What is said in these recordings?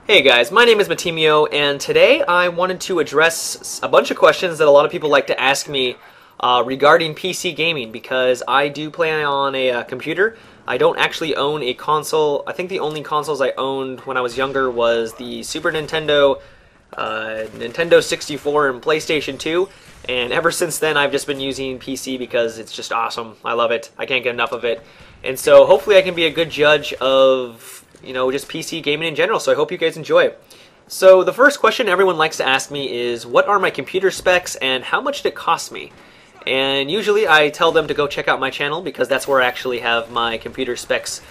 Hey guys, my name is Matimi0, and today I wanted to address a bunch of questions that a lot of people like to ask me regarding PC gaming, because I do play on a computer. I don't actually own a console. I think the only consoles I owned when I was younger was the Super Nintendo, Nintendo 64, and PlayStation 2, and ever since then I've just been using PC because it's just awesome. I love it. I can't get enough of it. And so hopefully I can be a good judge of just PC gaming in general, so I hope you guys enjoy it. So the first question everyone likes to ask me is, what are my computer specs and how much did it cost me? And usually I tell them to go check out my channel because that's where I actually have my computer specs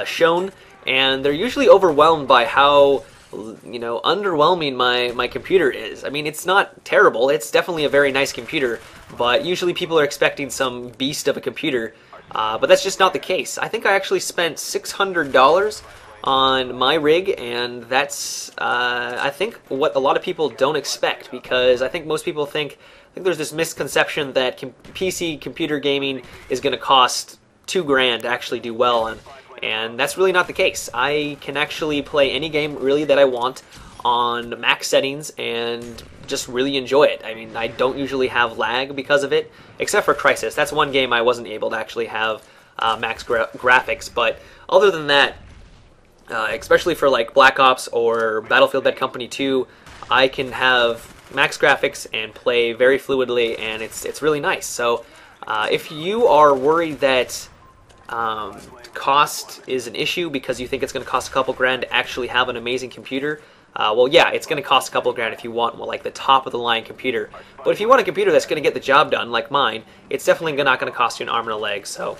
shown, and they're usually overwhelmed by how underwhelming my computer is. I mean, it's not terrible, it's definitely a very nice computer, but usually people are expecting some beast of a computer, but that's just not the case. I think I actually spent $600 on my rig, and that's I think what a lot of people don't expect, because I think most people think there's this misconception that PC computer gaming is going to cost $2,000 to actually do well, and that's really not the case. I can actually play any game really that I want on max settings and just really enjoy it. I mean, I don't usually have lag because of it, except for Crysis. That's one game I wasn't able to actually have max graphics, but other than that, especially for like Black Ops or Battlefield Bad Company 2, I can have max graphics and play very fluidly, and it's really nice. So if you are worried that cost is an issue because you think it's going to cost a couple grand to actually have an amazing computer, well, yeah, it's going to cost a couple grand if you want like the top of the line computer. But if you want a computer that's going to get the job done like mine, it's definitely not going to cost you an arm and a leg. So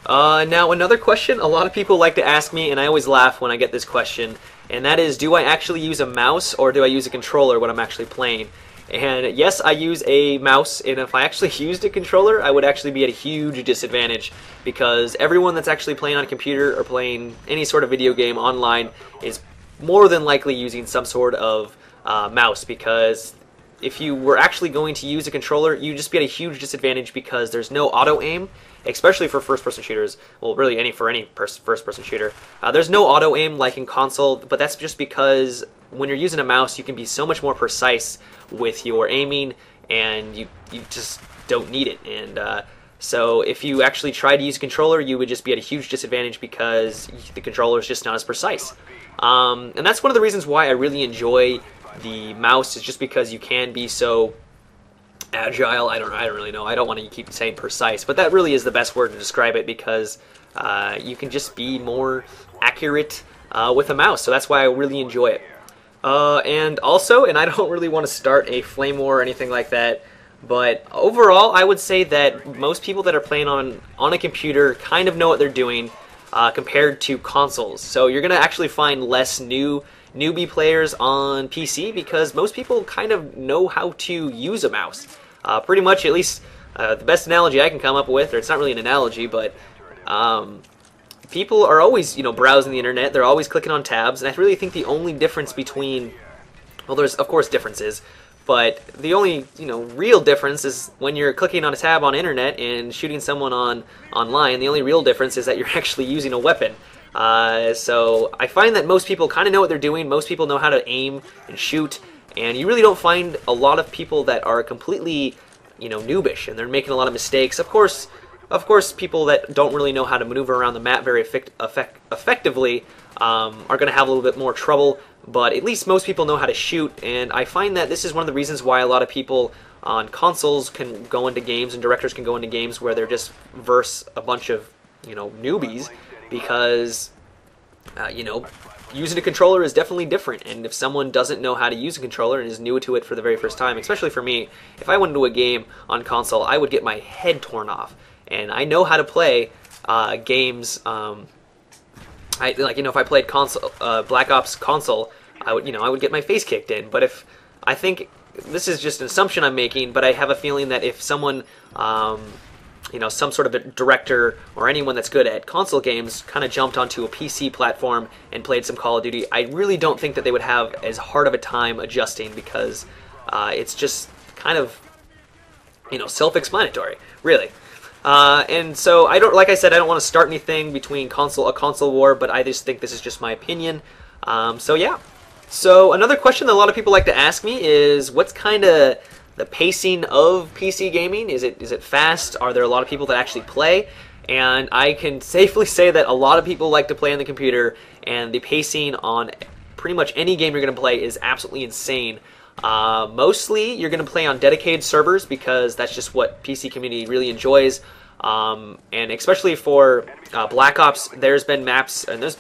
now another question a lot of people like to ask me, and I always laugh when I get this question, and that is, do I actually use a mouse or do I use a controller when I'm actually playing? And yes, I use a mouse, and if I actually used a controller, I would actually be at a huge disadvantage, because everyone that's actually playing on a computer or playing any sort of video game online is more than likely using some sort of mouse, because if you were actually going to use a controller, you'd just be at a huge disadvantage because there's no auto-aim, especially for first-person shooters. Well, really for any first-person shooter. There's no auto-aim like in console, but that's just because when you're using a mouse, you can be so much more precise with your aiming, and you just don't need it. And so if you actually tried to use a controller, you would just be at a huge disadvantage because the controller is just not as precise. And that's one of the reasons why I really enjoy the mouse, is just because you can be so agile. I don't really know. I don't want to keep saying precise, but that really is the best word to describe it, because you can just be more accurate with a mouse. So that's why I really enjoy it. And also, and I don't really want to start a flame war or anything like that, but overall, I would say that most people that are playing on a computer kind of know what they're doing compared to consoles. So you're going to actually find less newbie players on PC, because most people kind of know how to use a mouse. Pretty much, at least the best analogy I can come up with, or it's not really an analogy, but people are always, browsing the internet. They're always clicking on tabs, and I really think the only difference between, well, there's of course differences, but the only real difference is when you're clicking on a tab on internet and shooting someone online. The only real difference is that you're actually using a weapon. So I find that most people kind of know what they're doing. Most people know how to aim and shoot, and you really don't find a lot of people that are completely, noobish, and they're making a lot of mistakes. Of course, people that don't really know how to maneuver around the map very effectively are going to have a little bit more trouble, but at least most people know how to shoot, and I find that this is one of the reasons why a lot of people on consoles can go into games, and directors can go into games where they're just verse a bunch of, newbies, because, using a controller is definitely different, and if someone doesn't know how to use a controller and is new to it for the very first time, especially for me, if I went into a game on console, I would get my head torn off. And I know how to play games. If I played console, Black Ops console, I would get my face kicked in. But I think this is just an assumption I'm making, but I have a feeling that if someone, some sort of a director or anyone that's good at console games kind of jumped onto a PC platform and played some Call of Duty, I really don't think that they would have as hard of a time adjusting, because it's just kind of, self-explanatory, really. And so like I said, I don't want to start anything between a console war, but I just think this is just my opinion. So yeah. So another question that a lot of people like to ask me is, what's kind of the pacing of PC gaming? Is it fast? Are there a lot of people that actually play? And I can safely say that a lot of people like to play on the computer, and the pacing on pretty much any game you're going to play is absolutely insane. Mostly you're going to play on dedicated servers because that's just what PC community really enjoys. And especially for Black Ops, there's been maps, and there's,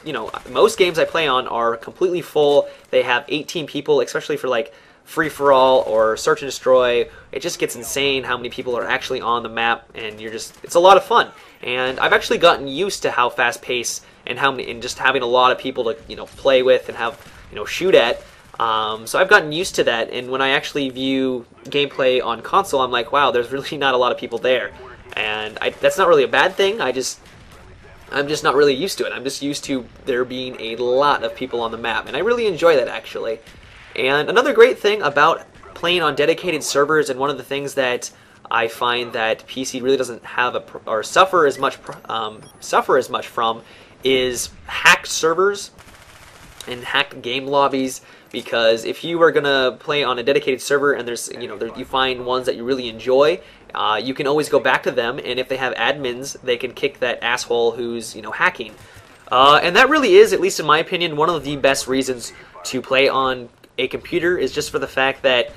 most games I play on are completely full. They have 18 people, especially for like free-for-all or search and destroy. It just gets insane how many people are actually on the map, and it's a lot of fun. And I've actually gotten used to how fast-paced and just having a lot of people to play with and have shoot at. So I've gotten used to that, and when I actually view gameplay on console, I'm like, wow, there's really not a lot of people there. And that's not really a bad thing. I'm just not really used to it. I'm just used to there being a lot of people on the map, and I really enjoy that, actually. And another great thing about playing on dedicated servers, and one of the things that I find that PC really doesn't have or suffer as much from, is hacked servers and hacked game lobbies. Because if you are gonna play on a dedicated server and there's you find ones that you really enjoy, you can always go back to them, and if they have admins, they can kick that asshole who's hacking. And that really is, at least in my opinion, one of the best reasons to play on a computer, is just for the fact that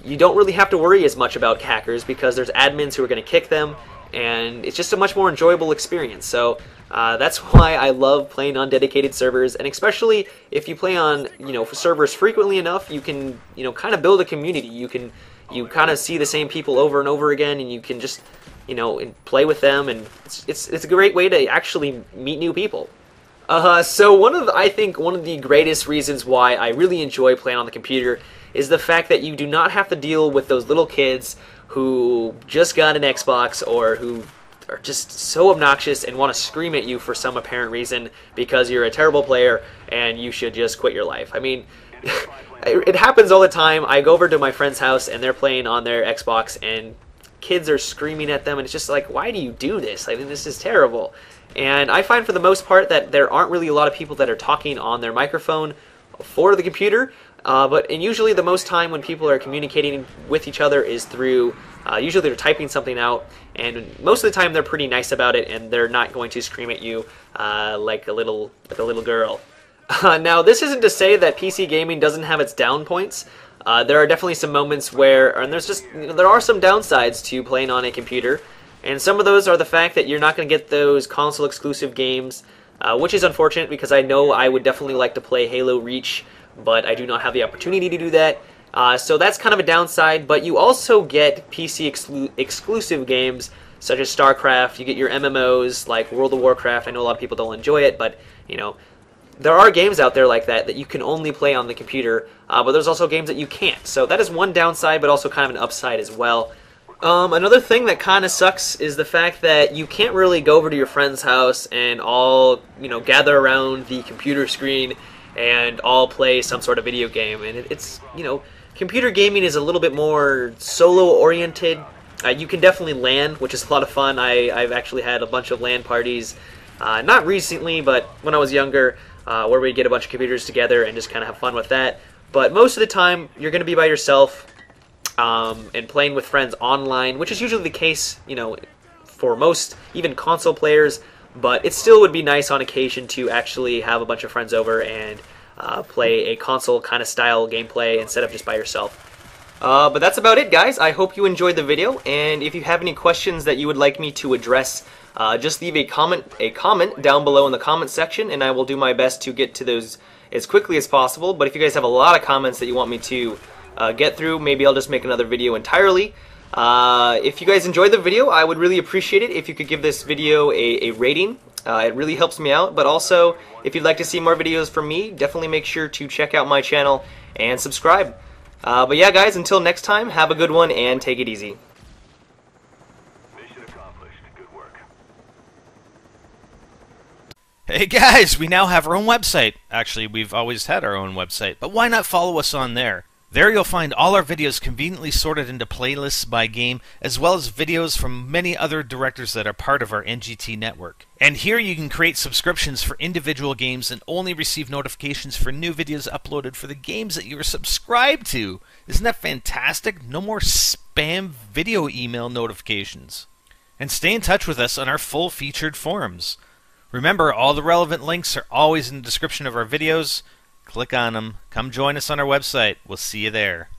you don't really have to worry as much about hackers because there's admins who are going to kick them, and it's just a much more enjoyable experience. So that's why I love playing on dedicated servers, and especially if you play on servers frequently enough, you can kind of build a community. You kind of see the same people over and over again, and you can just and play with them, and it's a great way to actually meet new people. So I think one of the greatest reasons why I really enjoy playing on the computer is the fact that you do not have to deal with those little kids who just got an Xbox, or who are just so obnoxious and want to scream at you for some apparent reason because you're a terrible player and you should just quit your life. I mean, it happens all the time. I go over to my friend's house and they're playing on their Xbox and kids are screaming at them, and it's just like, why do you do this? I mean, this is terrible. And I find for the most part that there aren't really a lot of people that are talking on their microphone for the computer, and usually the most time when people are communicating with each other is through, usually they're typing something out, and most of the time they're pretty nice about it, and they're not going to scream at you like a little girl. Now, this isn't to say that PC gaming doesn't have its down points. There are definitely some moments where, and there are some downsides to playing on a computer, and some of those are the fact that you're not going to get those console exclusive games, which is unfortunate because I know I would definitely like to play Halo Reach, but I do not have the opportunity to do that. So that's kind of a downside, but you also get PC exclusive games such as StarCraft. You get your MMOs like World of Warcraft. I know a lot of people don't enjoy it, but there are games out there like that you can only play on the computer, but there's also games that you can't. So that is one downside, but also kind of an upside as well. Another thing that kind of sucks is the fact that you can't really go over to your friend's house and all, gather around the computer screen and all play some sort of video game. And it's computer gaming is a little bit more solo-oriented. You can definitely LAN, which is a lot of fun. I've actually had a bunch of LAN parties, not recently, but when I was younger, where we get a bunch of computers together and just kind of have fun with that. But most of the time, you're going to be by yourself and playing with friends online, which is usually the case, for most, even console players. But it still would be nice on occasion to actually have a bunch of friends over and play a console kind of style gameplay instead of just by yourself. But that's about it, guys. I hope you enjoyed the video, and if you have any questions that you would like me to address, just leave a comment down below in the comment section, and I will do my best to get to those as quickly as possible. But if you guys have a lot of comments that you want me to get through, maybe I'll just make another video entirely. If you guys enjoyed the video, I would really appreciate it if you could give this video a rating. It really helps me out, but also, if you'd like to see more videos from me, definitely make sure to check out my channel and subscribe. But yeah, guys, until next time, have a good one and take it easy. Mission accomplished. Good work. Hey guys, we now have our own website. Actually, we've always had our own website, but why not follow us on there? There you'll find all our videos conveniently sorted into playlists by game, as well as videos from many other directors that are part of our NGT network. And here you can create subscriptions for individual games and only receive notifications for new videos uploaded for the games that you are subscribed to. Isn't that fantastic? No more spam video email notifications. And stay in touch with us on our full featured forums. Remember, all the relevant links are always in the description of our videos. Click on them. Come join us on our website. We'll see you there.